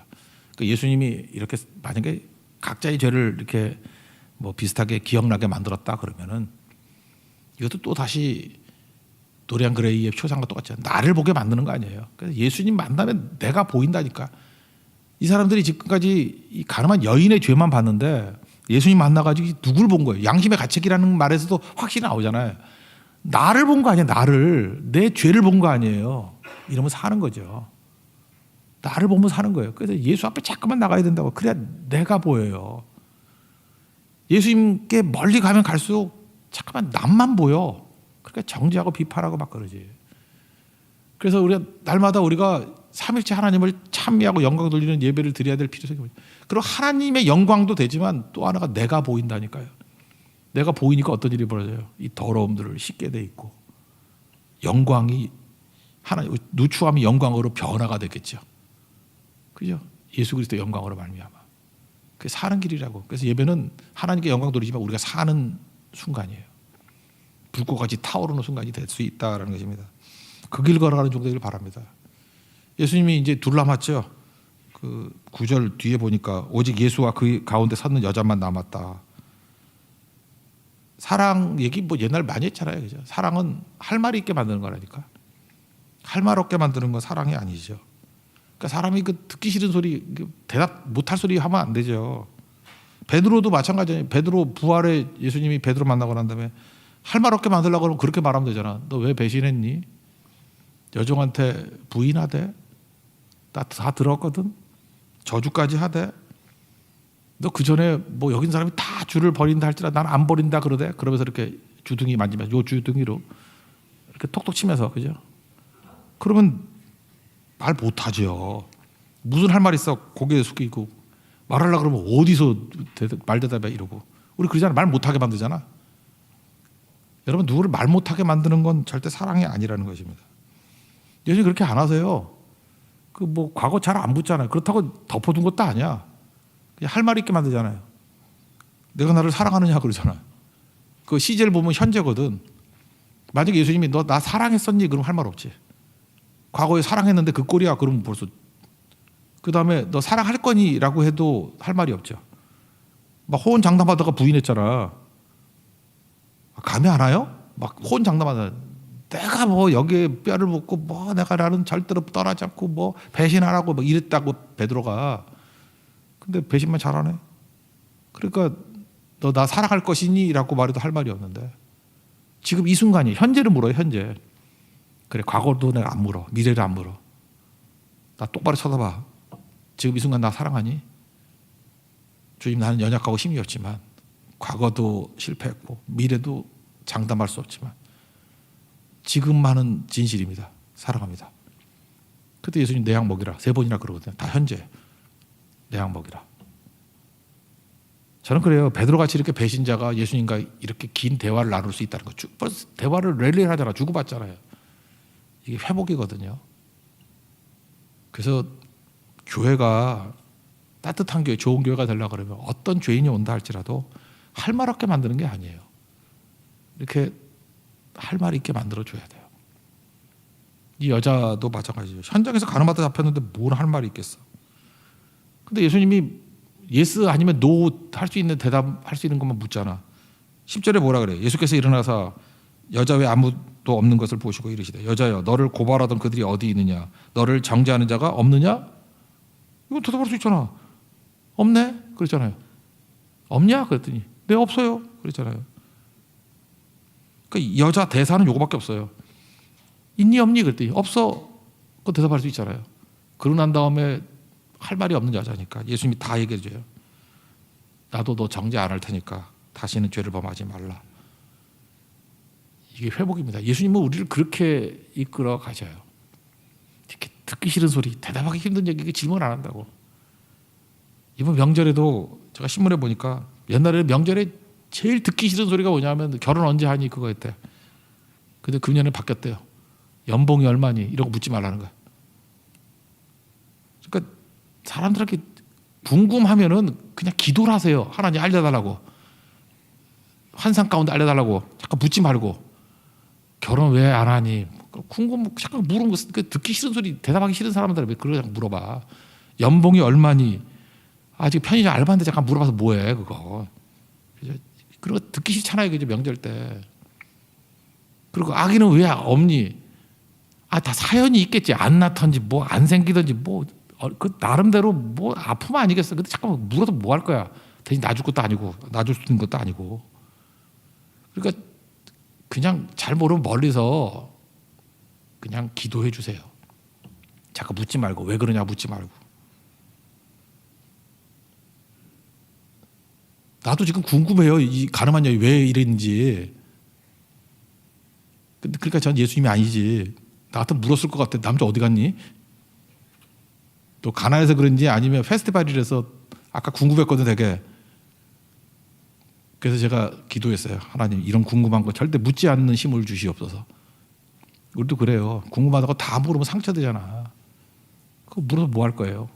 그러니까 예수님이 이렇게 만약에 각자의 죄를 이렇게 뭐 비슷하게 기억나게 만들었다 그러면은 이것도 또 다시 도리안 그레이의 표상과 똑같죠. 나를 보게 만드는 거 아니에요. 그래서 예수님 만나면 내가 보인다니까. 이 사람들이 지금까지 이 가늠한 여인의 죄만 봤는데 예수님 만나가지고 누굴 본 거예요? 양심의 가책이라는 말에서도 확실히 나오잖아요. 나를 본 거 아니에요. 나를. 내 죄를 본 거 아니에요. 이러면 사는 거죠. 나를 보면 사는 거예요. 그래서 예수 앞에 자꾸만 나가야 된다고. 그래야 내가 보여요. 예수님께 멀리 가면 갈수록 자꾸만 남만 보여. 그러니까 정죄하고 비판하고 막 그러지. 그래서 우리가 날마다 우리가 삼일째 하나님을 찬미하고 영광 돌리는 예배를 드려야 될 필요성이 뭐죠? 그리고 하나님의 영광도 되지만 또 하나가 내가 보인다니까요. 내가 보이니까 어떤 일이 벌어져요? 이 더러움들을 씻게 돼 있고 영광이 하나 누추함이 영광으로 변화가 되겠죠. 그죠? 예수 그리스도의 영광으로 말미암아. 그게 사는 길이라고. 그래서 예배는 하나님께 영광 돌리지만 우리가 사는 순간이에요. 불꽃같이 타오르는 순간이 될 수 있다라는 것입니다. 그 길 걸어가는 종 되길 바랍니다. 예수님이 이제 둘러맞죠. 그 9절 뒤에 보니까 오직 예수와 그 가운데 섰는 여자만 남았다. 사랑 얘기 뭐 옛날 많이 했잖아요. 그죠? 사랑은 할 말이 있게 만드는 거라니까. 할 말 없게 만드는 건 사랑이 아니죠. 그러니까 사람이 그 듣기 싫은 소리, 대답 못할 소리 하면 안 되죠. 베드로도 마찬가지예요. 베드로 부활에 예수님이 베드로 만나고 난 다음에 할 말 없게 만들려고 그러면 그렇게 말하면 되잖아. 너 왜 배신했니? 여종한테 부인하대? 나 다 들었거든? 저주까지 하대? 너 그 전에 뭐 여기 있는 사람이 다 주를 버린다 할지라도 난 안 버린다 그러대? 그러면서 이렇게 주둥이 만지면서 요 주둥이로 이렇게 톡톡 치면서, 그죠? 그러면 말 못하죠. 무슨 할 말 있어? 고개 숙이고 말하려고 그러면 어디서 말 대답해 이러고. 우리 그러잖아. 말 못하게 만들잖아. 여러분, 누구를 말 못하게 만드는 건 절대 사랑이 아니라는 것입니다. 예수님 그렇게 안 하세요. 그 뭐 과거 잘 안 묻잖아요. 그렇다고 덮어둔 것도 아니야. 그냥 할 말 있게 만들잖아요. 내가 나를 사랑하느냐 그러잖아요. 그 시제를 보면 현재거든. 만약에 예수님이 너 나 사랑했었니? 그럼 할 말 없지. 과거에 사랑했는데 그 꼴이야. 그러면 벌써 그 다음에 너 사랑할 거니? 라고 해도 할 말이 없죠. 막 호언장담하다가 부인했잖아. 감이 안 와요? 막 호언장담하다. 내가 뭐 여기에 뼈를 묻고 뭐 내가 나는 절대로 떠나지 않고 뭐 배신 안 하고 뭐 이랬다고 베드로가. 근데 배신만 잘하네. 그러니까 너 나 사랑할 것이니? 라고 말해도 할 말이 없는데 지금 이 순간이 현재를 물어요. 현재. 그래, 과거도 내가 안 물어. 미래를 안 물어. 나 똑바로 쳐다봐. 지금 이 순간 나 사랑하니? 주님, 나는 연약하고 힘이 없지만 과거도 실패했고 미래도 장담할 수 없지만 지금만은 진실입니다. 사랑합니다. 그때 예수님 내 양 먹이라 3번이나 그러거든요. 다 현재. 내 양 먹이라. 저는 그래요. 베드로같이 이렇게 배신자가 예수님과 이렇게 긴 대화를 나눌 수 있다는 거. 벌써 대화를 랠리 하잖아. 주고받잖아요. 이게 회복이거든요. 그래서 교회가 따뜻한 교회, 좋은 교회가 되려고 그러면 어떤 죄인이 온다 할지라도 할 말 없게 만드는 게 아니에요. 이렇게 할 말 있게 만들어줘야 돼요. 이 여자도 마찬가지예요. 현장에서 가늠하다 잡혔는데 뭘 할 말이 있겠어. 근데 예수님이 예스 아니면 노 할 수 있는 대답할 수 있는 것만 묻잖아. 10절에 뭐라 그래? 예수께서 일어나서 여자 외 아무도 없는 것을 보시고 이르시되 여자여 너를 고발하던 그들이 어디 있느냐? 너를 정죄하는 자가 없느냐? 이건 대답할 수 있잖아. 없네? 그랬잖아요. 없냐? 그랬더니 네, 없어요. 그랬잖아요. 그러니까 여자 대사는 요거밖에 없어요. 있니 없니? 그랬더니 없어. 그거 대답할 수 있잖아요. 그러고 난 다음에 할 말이 없는 여자니까 예수님이 다 얘기해 줘요. 나도 너 정죄 안 할 테니까 다시는 죄를 범하지 말라. 이게 회복입니다. 예수님은 우리를 그렇게 이끌어 가셔요. 이렇게 듣기 싫은 소리, 대답하기 힘든 얘기 질문 안 한다고. 이번 명절에도 제가 신문에 보니까 옛날에 명절에 제일 듣기 싫은 소리가 뭐냐면 결혼 언제 하니 그거였대. 근데 금년에 바뀌었대요. 연봉이 얼마니? 이런 거 묻지 말라는 거야. 그러니까 사람들에게 궁금하면은 그냥 기도를 하세요. 하나님 알려달라고. 환상 가운데 알려달라고. 잠깐 묻지 말고. 결혼 왜 안 하니? 잠깐 물은 거, 듣기 싫은 소리, 대답하기 싫은 사람들 왜 그걸 물어봐. 연봉이 얼마니? 아직 편의점 알바인데 잠깐 물어봐서 뭐해 그거. 그런 거 듣기 싫잖아요. 그죠? 명절 때. 그리고 아기는 왜 없니? 다 사연이 있겠지. 안 낳던지 뭐 안 생기던지 뭐 그 나름대로 뭐 아픔 아니겠어. 근데 잠깐 물어도 뭐 할 거야. 대신 놔줄 것도 아니고 놔줄 수 있는 것도 아니고. 그러니까 그냥 잘 모르면 멀리서 그냥 기도해 주세요. 잠깐 묻지 말고 왜 그러냐 묻지 말고. 나도 지금 궁금해요. 이 가늠한 여인 왜 이랬는지. 그러니까 전 예수님이 아니지. 나한테 물었을 것 같아. 남자 어디 갔니? 또 가나에서 그런지 아니면 페스티벌이라서 아까 궁금했거든 되게. 그래서 제가 기도했어요. 하나님 이런 궁금한 거 절대 묻지 않는 힘을 주시옵소서. 우리도 그래요. 궁금하다고 다 물으면 상처되잖아. 그거 물어서 뭐 할 거예요?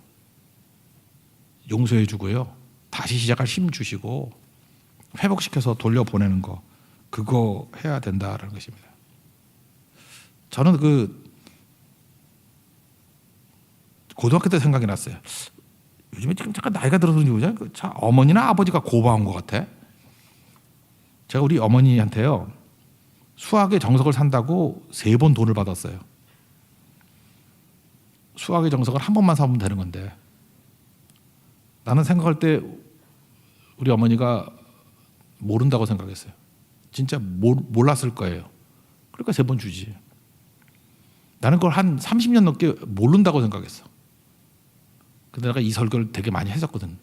용서해 주고요. 다시 시작할 힘 주시고 회복시켜서 돌려보내는 거, 그거 해야 된다라는 것입니다. 저는 고등학교 때 생각이 났어요. 요즘에 지금 잠깐 나이가 들어서 그런지 어머니나 아버지가 고마운 것 같아. 제가 우리 어머니한테요, 수학의 정석을 산다고 3번 돈을 받았어요. 수학의 정석을 한 번만 사면 되는 건데, 나는 생각할 때 우리 어머니가 모른다고 생각했어요. 진짜 몰랐을 거예요. 그러니까 3번 주지. 나는 그걸 한 30년 넘게 모른다고 생각했어. 근데 내가 이 설교를 되게 많이 했었거든.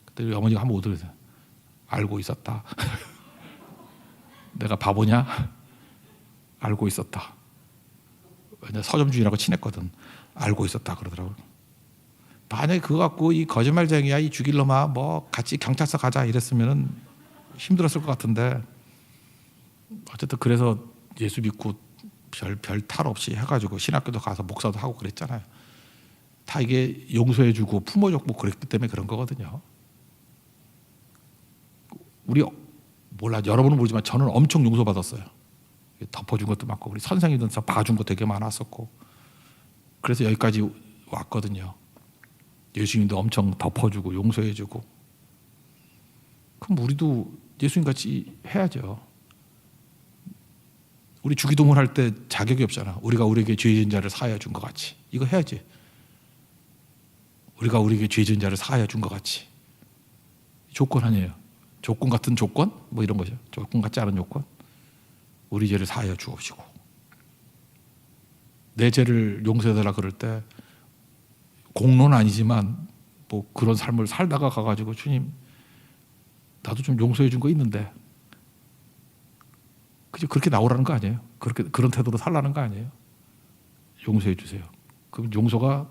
그때 우리 어머니가 한번 오더래서 알고 있었다. 내가 바보냐? 알고 있었다. 왜냐 서점주의라고 친했거든. 알고 있었다 그러더라고요. 만약에 그거 갖고 이 거짓말쟁이야, 이 죽일 놈아, 뭐 같이 경찰서 가자 이랬으면은 힘들었을 것 같은데, 어쨌든 그래서 예수 믿고 별 탈 없이 해가지고 신학교도 가서 목사도 하고 그랬잖아요. 다 이게 용서해주고 품어줬고 그랬기 때문에 그런 거거든요. 우리 몰라, 여러분은 모르지만 저는 엄청 용서받았어요. 덮어준 것도 많고 우리 선생님들 봐준 거 되게 많았었고, 그래서 여기까지 왔거든요. 예수님도 엄청 덮어주고 용서해주고. 그럼 우리도 예수님 같이 해야죠. 우리 주기도문 할 때 자격이 없잖아. 우리가 우리에게 죄 지은 자를 사하여 준 것 같이. 이거 해야지. 우리가 우리에게 죄 지은 자를 사하여 준 것 같이. 조건 아니에요. 조건 같은 조건? 뭐 이런 거죠. 조건 같지 않은 조건. 우리 죄를 사하여 주옵시고. 내 죄를 용서해달라 그럴 때 공로는 아니지만 뭐 그런 삶을 살다가 가가지고 주님 나도 좀 용서해 준 거 있는데, 그죠? 그렇게 나오라는 거 아니에요? 그런 태도로 살라는 거 아니에요? 용서해 주세요. 그럼 용서가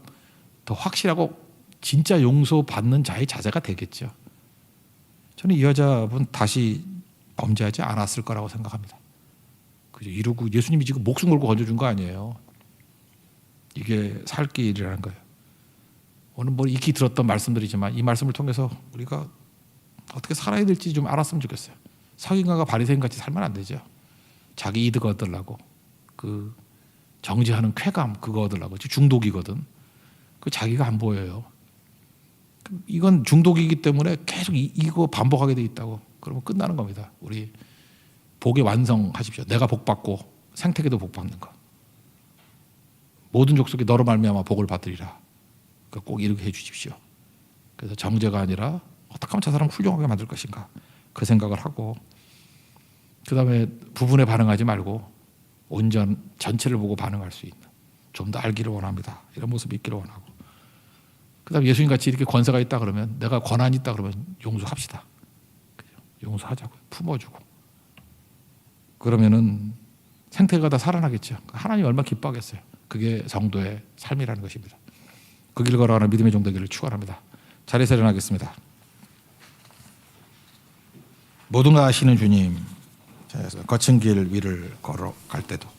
더 확실하고 진짜 용서받는 자의 자세가 되겠죠. 저는 이 여자분 다시 범죄하지 않았을 거라고 생각합니다. 그죠? 이러고 예수님이 지금 목숨 걸고 건져준 거 아니에요. 이게 살 길이라는 거예요. 오늘 뭐 익히 들었던 말씀들이지만 이 말씀을 통해서 우리가 어떻게 살아야 될지 좀 알았으면 좋겠어요. 서기관과 바리새인 같이 살면 안 되죠. 자기 이득 얻으려고, 그 정죄하는 쾌감 그거 얻으려고. 중독이거든. 그 자기가 안 보여요. 이건 중독이기 때문에 계속 이거 반복하게 돼 있다고. 그러면 끝나는 겁니다. 우리 복의 완성하십시오. 내가 복 받고 생태계도 복 받는 거. 모든 족속이 너로 말미암아 복을 받으리라. 그러니까 꼭 이렇게 해주십시오. 그래서 정죄가 아니라 어떻게 하면 저 사람 훌륭하게 만들 것인가, 그 생각을 하고, 그 다음에 부분에 반응하지 말고 온전 전체를 보고 반응할 수 있는, 좀 더 알기를 원합니다. 이런 모습이 있기를 원하고, 그 다음에 예수님 같이 이렇게 권세가 있다 그러면, 내가 권한이 있다 그러면 용서합시다. 용서하자고요. 품어주고. 그러면은 생태가 다 살아나겠죠. 하나님 얼마나 기뻐하겠어요. 그게 성도의 삶이라는 것입니다. 그 길 걸어가는 믿음의 종되기를 축원합니다. 자리에서 일어나겠습니다. 모든 걸 아시는 주님, 거친 길 위를 걸어갈 때도